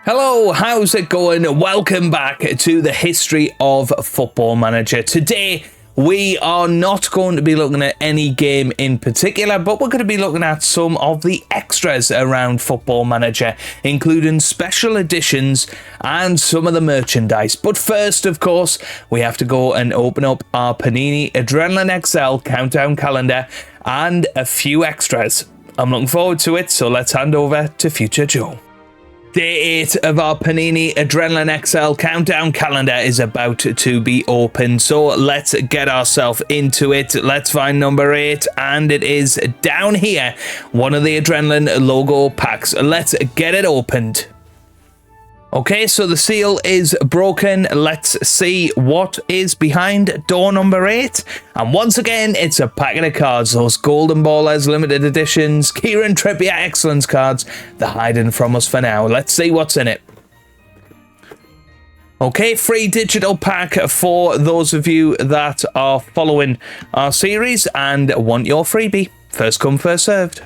Hello, how's it going? Welcome back to the history of Football Manager. Today, we are not going to be looking at any game in particular, but we're going to be looking at some of the extras around Football Manager, including special editions and some of the merchandise. But first, of course, we have to go and open up our Panini Adrenaline XL countdown calendar and a few extras. I'm looking forward to it, so let's hand over to Future Joe. Day 8 of our Panini Adrenaline XL countdown calendar is about to be opened, so let's get ourselves into it. Let's find number 8, and it is down here, one of the Adrenaline logo packs. Let's get it opened. Okay, so the seal is broken. Let's see what is behind door number 8. And once again, it's a packet of cards. Those Golden Ballers, limited editions, Kieran Trippier Excellence cards. They're hiding from us for now. Let's see what's in it. Okay, free digital pack for those of you that are following our series and want your freebie. First come, first served.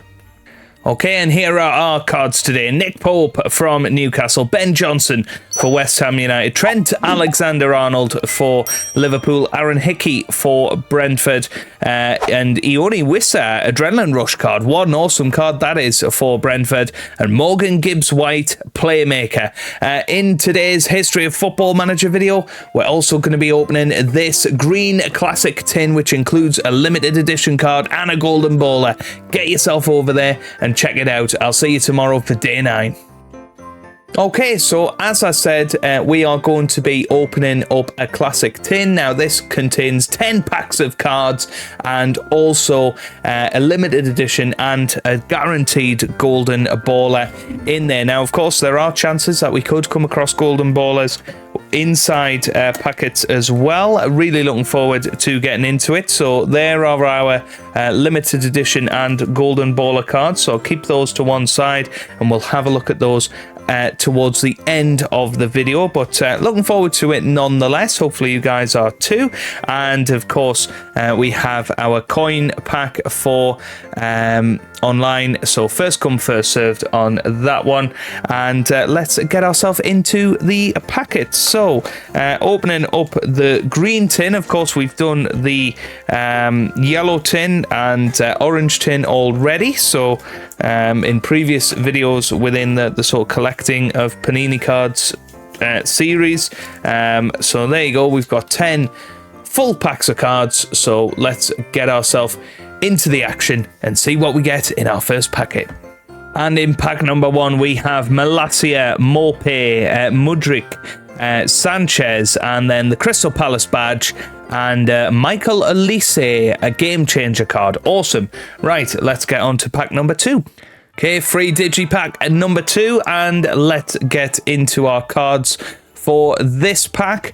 Okay, and here are our cards today. Nick Pope from Newcastle, Ben Johnson for West Ham United, Trent Alexander-Arnold for Liverpool, Aaron Hickey for Brentford, and Ioni Wissa, Adrenaline Rush card. What an awesome card that is for Brentford. And Morgan Gibbs-White, Playmaker. In today's History of Football Manager video, we're also going to be opening this green classic tin, which includes a limited edition card and a golden baller. Get yourself over there and check it out. I'll see you tomorrow for day 9. Okay, so as I said, we are going to be opening up a classic tin. Now, this contains 10 packs of cards and also a limited edition and a guaranteed golden baller in there. Now, of course, there are chances that we could come across golden ballers inside packets as well. Really looking forward to getting into it. So there are our limited edition and golden baller cards. So I'll keep those to one side and we'll have a look at those towards the end of the video, but looking forward to it nonetheless. Hopefully you guys are too. And of course we have our coin pack for online, so first come first served on that one. And let's get ourselves into the packet. So opening up the green tin, of course we've done the yellow tin and orange tin already, so in previous videos within the sort of collecting of Panini cards series. So there you go, we've got 10 full packs of cards, so let's get ourselves into the action and see what we get in our first packet. And in pack number 1 we have Malacia, Maupay, Mudryk, Sanchez, and then the Crystal Palace badge and Michael Elise, a game changer card. Awesome. Right, let's get on to pack number 2. Okay, free digipack at number 2, and let's get into our cards for this pack.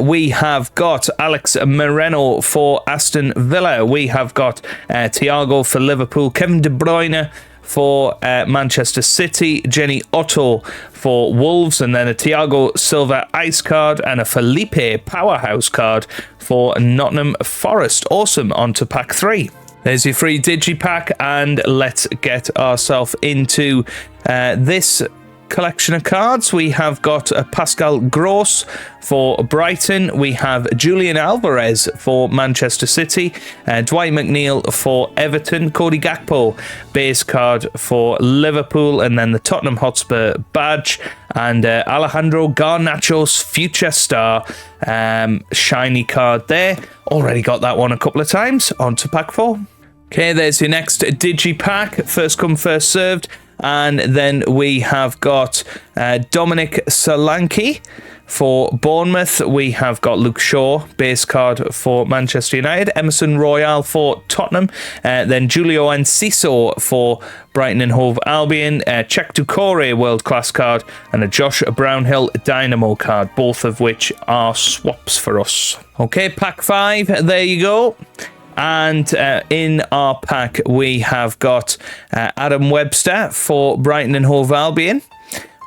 We have got Alex Moreno for Aston Villa. We have got Thiago for Liverpool, Kevin De Bruyne for Manchester City, Jenny Otto for Wolves, and then a Thiago Silva Ice card and a Felipe Powerhouse card for Nottingham Forest. Awesome. On to pack 3. There's your free digipack, and let's get ourselves into this collection of cards. We have got a Pascal Gross for Brighton. We have Julian Alvarez for Manchester City, Dwight McNeil for Everton, Cody Gakpo base card for Liverpool, and then the Tottenham Hotspur badge, and Alejandro Garnacho's future star shiny card there. Already got that one a couple of times. On to pack 4. Okay, there's your next digipack. First come, first served. And then we have got Dominic Solanke for Bournemouth. We have got Luke Shaw, base card for Manchester United. Emerson Royale for Tottenham. Then Julio Enciso for Brighton and Hove Albion. Czech Doucouré world-class card. And a Josh Brownhill Dynamo card, both of which are swaps for us. Okay, pack 5. There you go. And in our pack, we have got Adam Webster for Brighton and Hove Albion.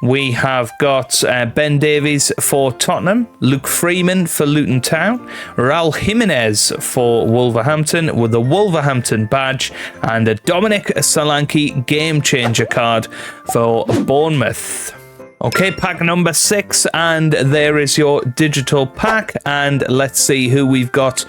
We have got Ben Davies for Tottenham, Luke Freeman for Luton Town, Raul Jimenez for Wolverhampton with the Wolverhampton badge, and a Dominic Solanke game changer card for Bournemouth. Okay, pack number 6, and there is your digital pack, and let's see who we've got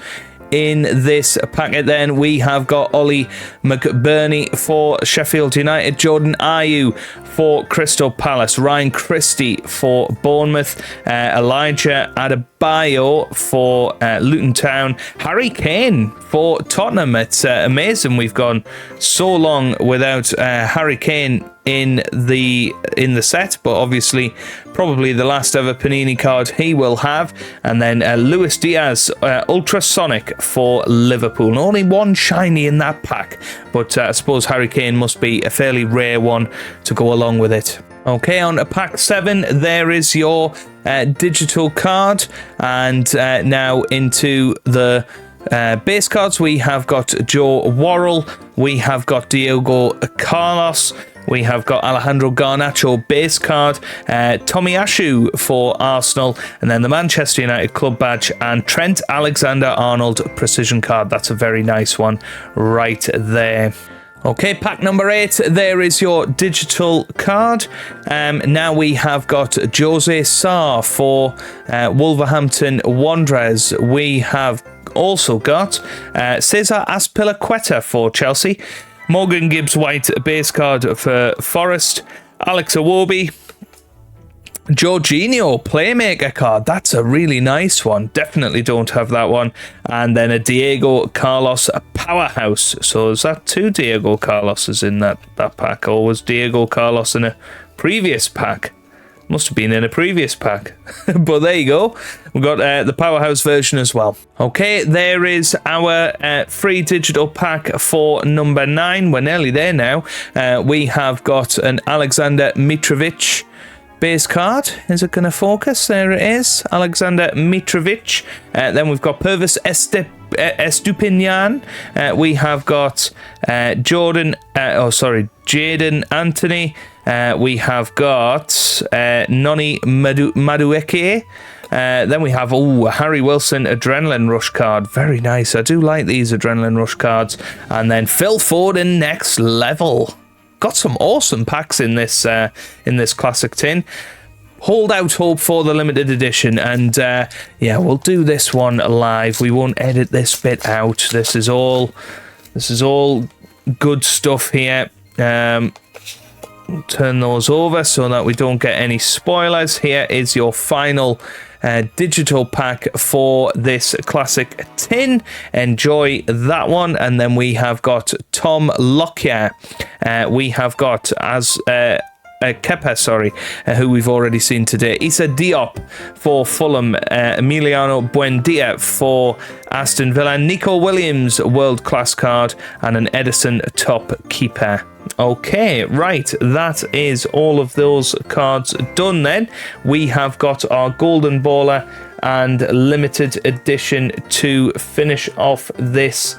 in this packet. Then we have got Ollie McBurney for Sheffield United, Jordan Ayew for Crystal Palace, Ryan Christie for Bournemouth, Elijah Adebayo for Luton Town, Harry Kane for Tottenham. It's amazing we've gone so long without Harry Kane in the set, but obviously probably the last ever Panini card he will have. And then Luis Diaz, Ultrasonic for Liverpool. Only one shiny in that pack, but I suppose Harry Kane must be a fairly rare one to go along with it. Okay, on to pack 7, there is your digital card, and now into the base cards. We have got Joe Worrell, we have got Diego Carlos, we have got Alejandro Garnacho base card, Tomiyasu for Arsenal, and then the Manchester United club badge, and Trent Alexander-Arnold precision card. That's a very nice one right there. Okay, pack number 8, there is your digital card. Now we have got Jose Sarr for Wolverhampton Wanderers. We have also got Cesar Azpilicueta for Chelsea, Morgan Gibbs-White base card for Forest, Alex Iwobi, Jorginho Playmaker card. That's a really nice one. Definitely don't have that one. And then a Diego Carlos Powerhouse. So is that 2 Diego Carloses in that pack? Or was Diego Carlos in a previous pack? Must have been in a previous pack. But there you go. We've got the Powerhouse version as well. Okay, there is our free digital pack for number 9. We're nearly there now. We have got an Alexander Mitrovic base card. Is it going to focus? There it is. Alexander Mitrovic. Then we've got Pervis Estupinian. We have got Jaden Anthony. We have got Noni Madueke. Then we have Harry Wilson Adrenaline Rush card. Very nice. I do like these Adrenaline Rush cards. And then Phil Foden Next Level. Got some awesome packs in this classic tin. Hold out hope for the limited edition, and yeah, we'll do this one live. We won't edit this bit out. This is all good stuff here. Turn those over so that we don't get any spoilers. Here is your final digital pack for this classic tin. Enjoy that one. And then we have got Tom Lockyer. We have got Kepa, who we've already seen today. Issa Diop for Fulham, Emiliano Buendia for Aston Villa, Nico Williams world class card, and an Edison top keeper. Okay, right, that is all of those cards done then. We have got our Golden Baller and limited edition to finish off this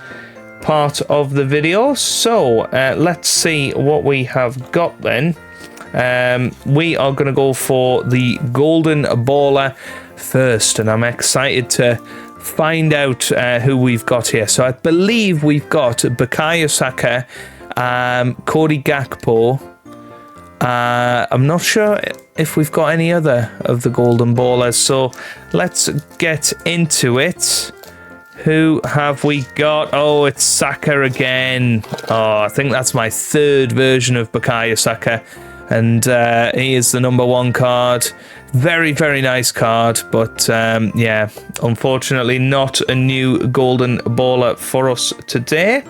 part of the video. So let's see what we have got then. We are going to go for the Golden Baller first, and I'm excited to find out who we've got here. So I believe we've got Bukayo Saka, Cody Gakpo. I'm not sure if we've got any other of the Golden Ballers, so let's get into it. Who have we got? Oh, it's Saka again. Oh, I think that's my third version of Bukayo Saka. And he is the number 1 card. Very, very nice card. But yeah, unfortunately not a new Golden Baller for us today.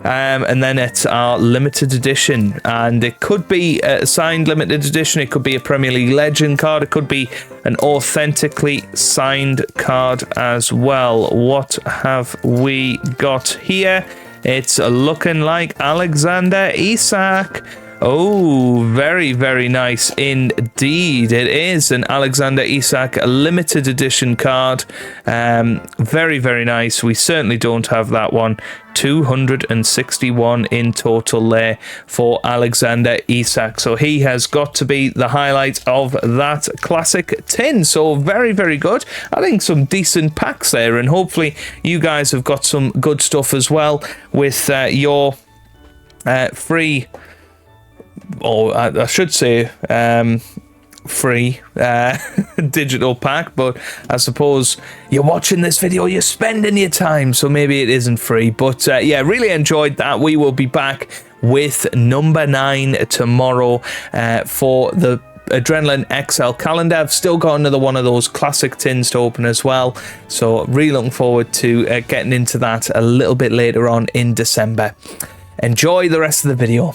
And then it's our limited edition. And it could be a signed limited edition. It could be a Premier League legend card. It could be an authentically signed card as well. What have we got here? It's looking like Alexander Isak. Oh, very, very nice indeed. It is an Alexander Isak limited edition card. Very, very nice. We certainly don't have that one. 261 in total there for Alexander Isak. So he has got to be the highlight of that classic tin. So very, very good. I think some decent packs there, and hopefully you guys have got some good stuff as well with your free, or I should say free digital pack, but I suppose you're watching this video, you're spending your time, so maybe it isn't free. But yeah, really enjoyed that. We will be back with number 9 tomorrow for the Adrenaline XL calendar. I've still got another one of those classic tins to open as well, so really looking forward to getting into that a little bit later on in December. Enjoy the rest of the video.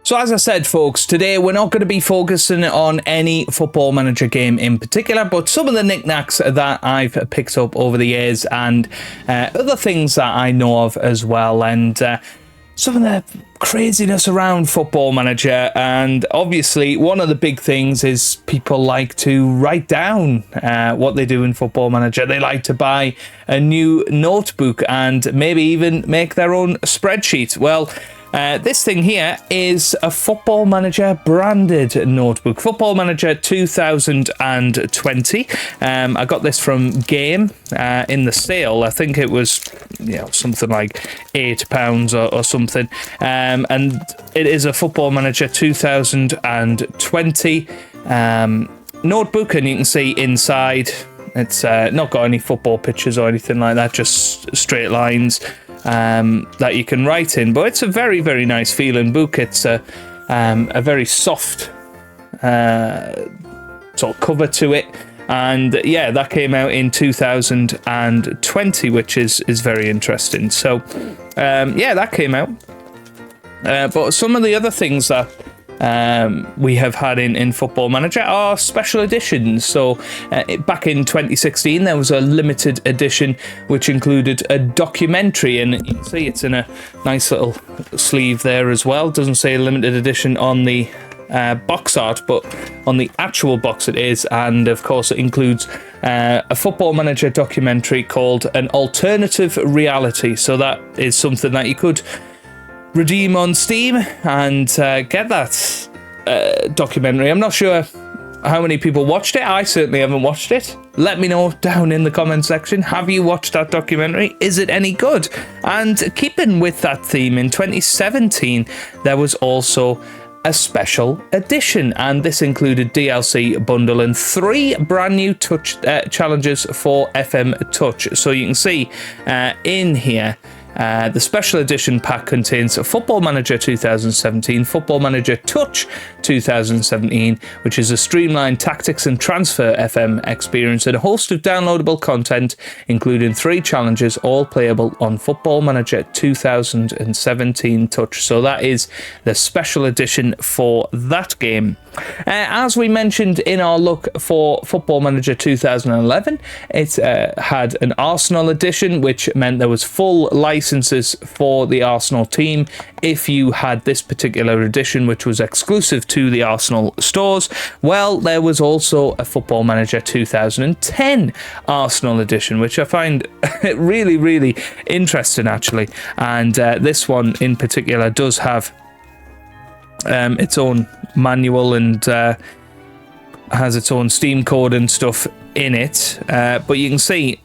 So as I said, folks, today we're not going to be focusing on any Football Manager game in particular, but some of the knickknacks that I've picked up over the years and other things that I know of as well, and some of the craziness around Football Manager. And obviously one of the big things is people like to write down what they do in Football Manager. They like to buy a new notebook and maybe even make their own spreadsheet. Well, this thing here is a Football Manager branded notebook, Football Manager 2020. I got this from Game in the sale. I think it was, something like £8 or something. And it is a Football Manager 2020 notebook, and you can see inside it's not got any football pictures or anything like that, just straight lines that you can write in. But it's a very, very nice feeling book. It's a very soft sort of cover to it, and yeah, that came out in 2020, which is very interesting. So yeah, that came out. But some of the other things that we have had in Football Manager are special editions. So back in 2016 there was a limited edition which included a documentary, and you can see it's in a nice little sleeve there as well. Doesn't say limited edition on the box art, but on the actual box it is. And of course it includes a Football Manager documentary called An Alternative Reality. So that is something that you could redeem on Steam and get that documentary. I'm not sure how many people watched it. I certainly haven't watched it. Let me know down in the comment section. Have you watched that documentary? Is it any good? And keeping with that theme, in 2017 there was also a special edition, and this included DLC bundle and 3 brand new touch challenges for FM Touch. So you can see in here, the special edition pack contains Football Manager 2017, Football Manager Touch 2017, which is a streamlined tactics and transfer FM experience, and a host of downloadable content, including 3 challenges, all playable on Football Manager 2017 Touch. So that is the special edition for that game. As we mentioned in our look for Football Manager 2011, it had an Arsenal edition, which meant there was full licenses for the Arsenal team if you had this particular edition, which was exclusive to the Arsenal stores. Well, there was also a Football Manager 2010 Arsenal edition, which I find really, really interesting actually. And this one in particular does have its own manual and has its own Steam code and stuff in it, but you can see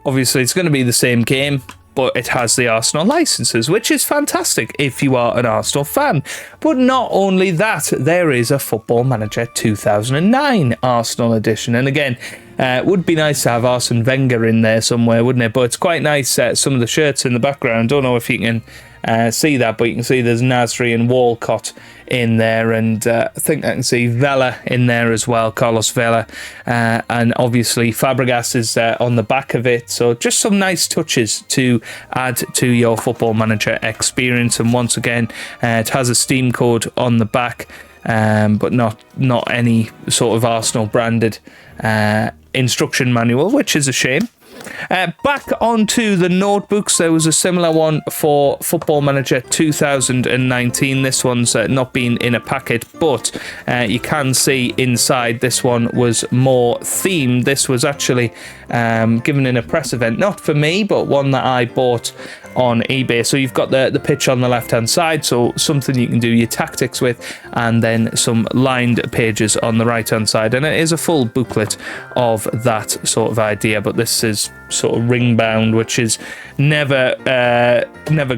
obviously it's going to be the same game, but it has the Arsenal licenses, which is fantastic if you are an Arsenal fan. But not only that, there is a Football Manager 2009 Arsenal edition, and again, would be nice to have Arsene Wenger in there somewhere, wouldn't it? But it's quite nice, some of the shirts in the background. Don't know if you can see that, but you can see there's Nasri and Walcott in there, and I think I can see Vela in there as well, Carlos Vela, and obviously Fabregas is on the back of it. So just some nice touches to add to your Football Manager experience. And once again, it has a Steam code on the back, but not any sort of Arsenal branded instruction manual, which is a shame. Back onto the notebooks, there was a similar one for Football Manager 2019. This one's not been in a packet, but you can see inside this one was more themed. This was actually given in a press event, not for me, but one that I bought on eBay. So you've got the pitch on the left hand side, so something you can do your tactics with, and then some lined pages on the right hand side, and it is a full booklet of that sort of idea. But this is sort of ring bound, which is never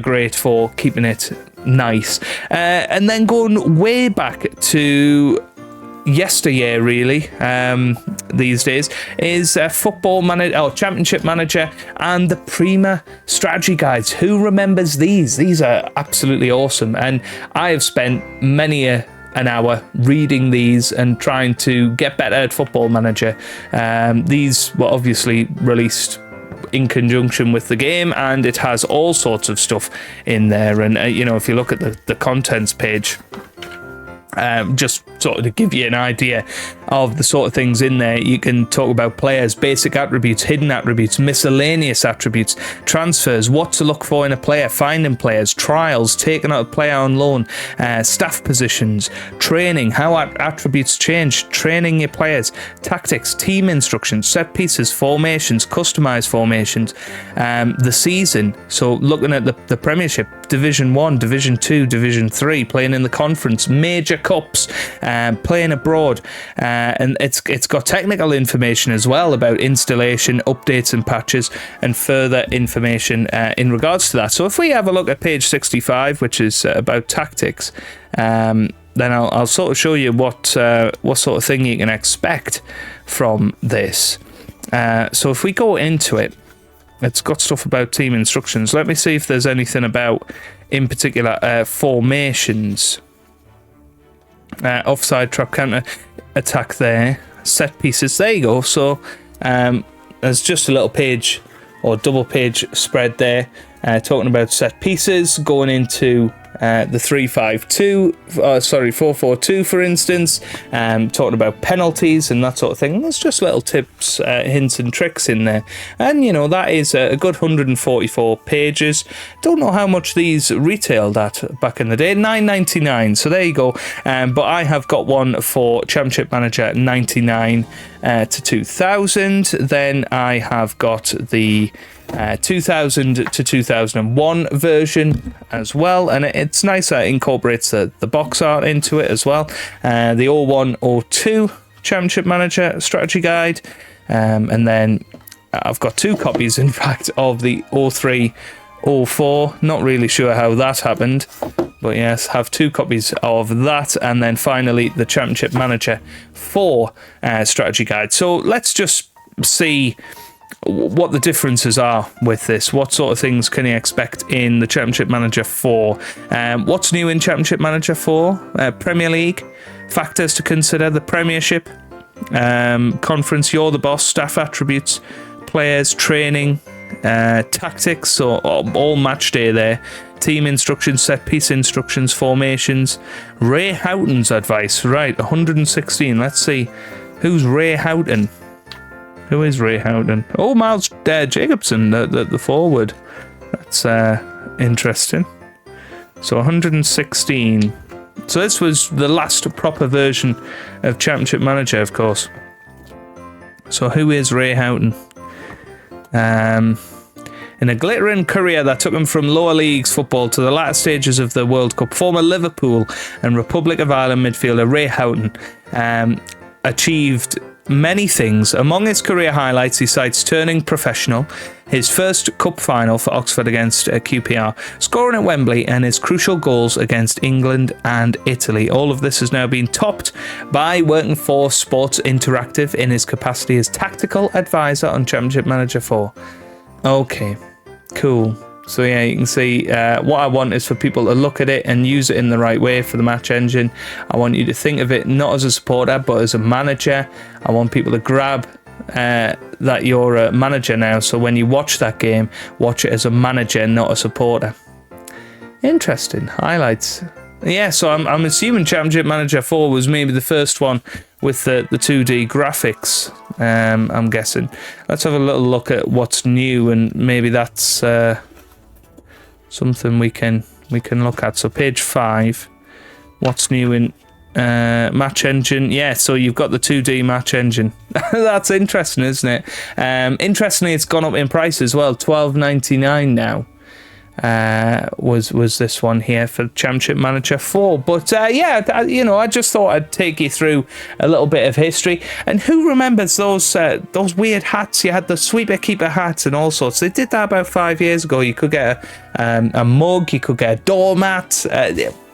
great for keeping it nice. And then going way back to yesteryear, really, these days, is Football Manager, or Championship Manager, and the Prima strategy guides. Who remembers these? These are absolutely awesome, and I have spent many an hour reading these and trying to get better at Football Manager. These were obviously released in conjunction with the game, and it has all sorts of stuff in there. And you know, if you look at the contents page, just sort of to give you an idea of the sort of things in there, you can talk about players, basic attributes, hidden attributes, miscellaneous attributes, transfers, what to look for in a player, finding players, trials, taking out a player on loan, staff positions, training, how attributes change, training your players, tactics, team instructions, set pieces, formations, customized formations, the season, so looking at the Premiership, Division 1, Division 2, Division 3, playing in the conference, major cups, playing abroad, and it's got technical information as well about installation, updates and patches, and further information in regards to that. So if we have a look at page 65, which is about tactics, then I'll sort of show you what sort of thing you can expect from this. So if we go into it, it's got stuff about team instructions. Let me see if there's anything about, in particular, formations. Offside, trap, counter, attack there. Set pieces. There you go. So there's just a little page or double page spread there talking about set pieces, going into the 4-4-2, for instance, talking about penalties and that sort of thing. There's just little tips, hints and tricks in there. And, you know, that is a good 144 pages. Don't know how much these retailed at back in the day. $9.99, so there you go. But I have got one for Championship Manager 99 to 2000. Then I have got the 2000 to 2001 version as well, and it's nice. It incorporates the box art into it as well. The 01-02 Championship Manager strategy guide, and then I've got two copies, in fact, of the 03-04. Not really sure how that happened, but yes, have two copies of that, and then finally the Championship Manager 4 strategy guide. So let's just see what the differences are with this. What sort of things can you expect in the Championship Manager 4? What's new in Championship Manager 4? Premier League, factors to consider, the Premiership, Conference, You're the Boss, staff attributes, players, training, tactics, so all match day there, team instructions, set piece instructions, formations, Ray Houghton's advice, right, 116. Let's see, who's Ray Houghton? Who is Ray Houghton? Oh, Miles Jacobson, the forward. That's interesting. So 116. So this was the last proper version of Championship Manager, of course. So who is Ray Houghton? In a glittering career that took him from lower leagues football to the latter stages of the World Cup, former Liverpool and Republic of Ireland midfielder Ray Houghton achieved many things. Among his career highlights, he cites turning professional, his first cup final for Oxford against QPR, scoring at Wembley, and his crucial goals against England and Italy. All of this has now been topped by working for Sports Interactive in his capacity as tactical advisor on Championship Manager 4. Okay, cool. So yeah, you can see what I want is for people to look at it and use it in the right way for the match engine. I want you to think of it not as a supporter, but as a manager. I want people to grab that you're a manager now. So when you watch that game, watch it as a manager, not a supporter. Interesting. Highlights. Yeah, so I'm assuming Championship Manager 4 was maybe the first one with the 2D graphics, I'm guessing. Let's have a little look at what's new, and maybe that's something we can look at. So page 5, what's new in match engine? Yeah, so you've got the 2D match engine. That's interesting, isn't it? Interestingly, it's gone up in price as well. $12.99 now. Was this one here for Championship Manager 4. But yeah, you know, I just thought I'd take you through a little bit of history. And who remembers those weird hats? You had the sweeper keeper hats and all sorts. They did that about 5 years ago. You could get a mug, you could get a doormat.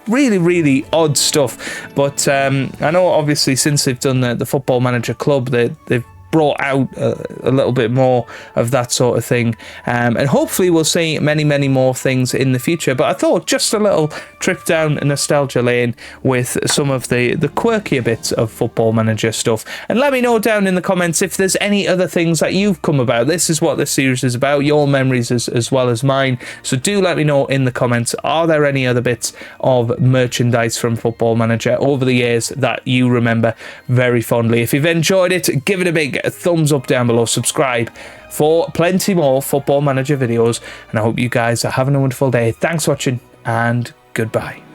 really, really odd stuff. But I know obviously since they've done the Football Manager Club, they've brought out a little bit more of that sort of thing, and hopefully we'll see many, many more things in the future. But I thought just a little trip down nostalgia lane with some of the quirkier bits of Football Manager stuff. And let me know down in the comments if there's any other things that you've come about. This is what this series is about, your memories as well as mine. So do let me know in the comments, are there any other bits of merchandise from Football Manager over the years that you remember very fondly? If you've enjoyed it, give it a big thumbs up down below, subscribe for plenty more Football Manager videos, and I hope you guys are having a wonderful day. Thanks for watching, and goodbye.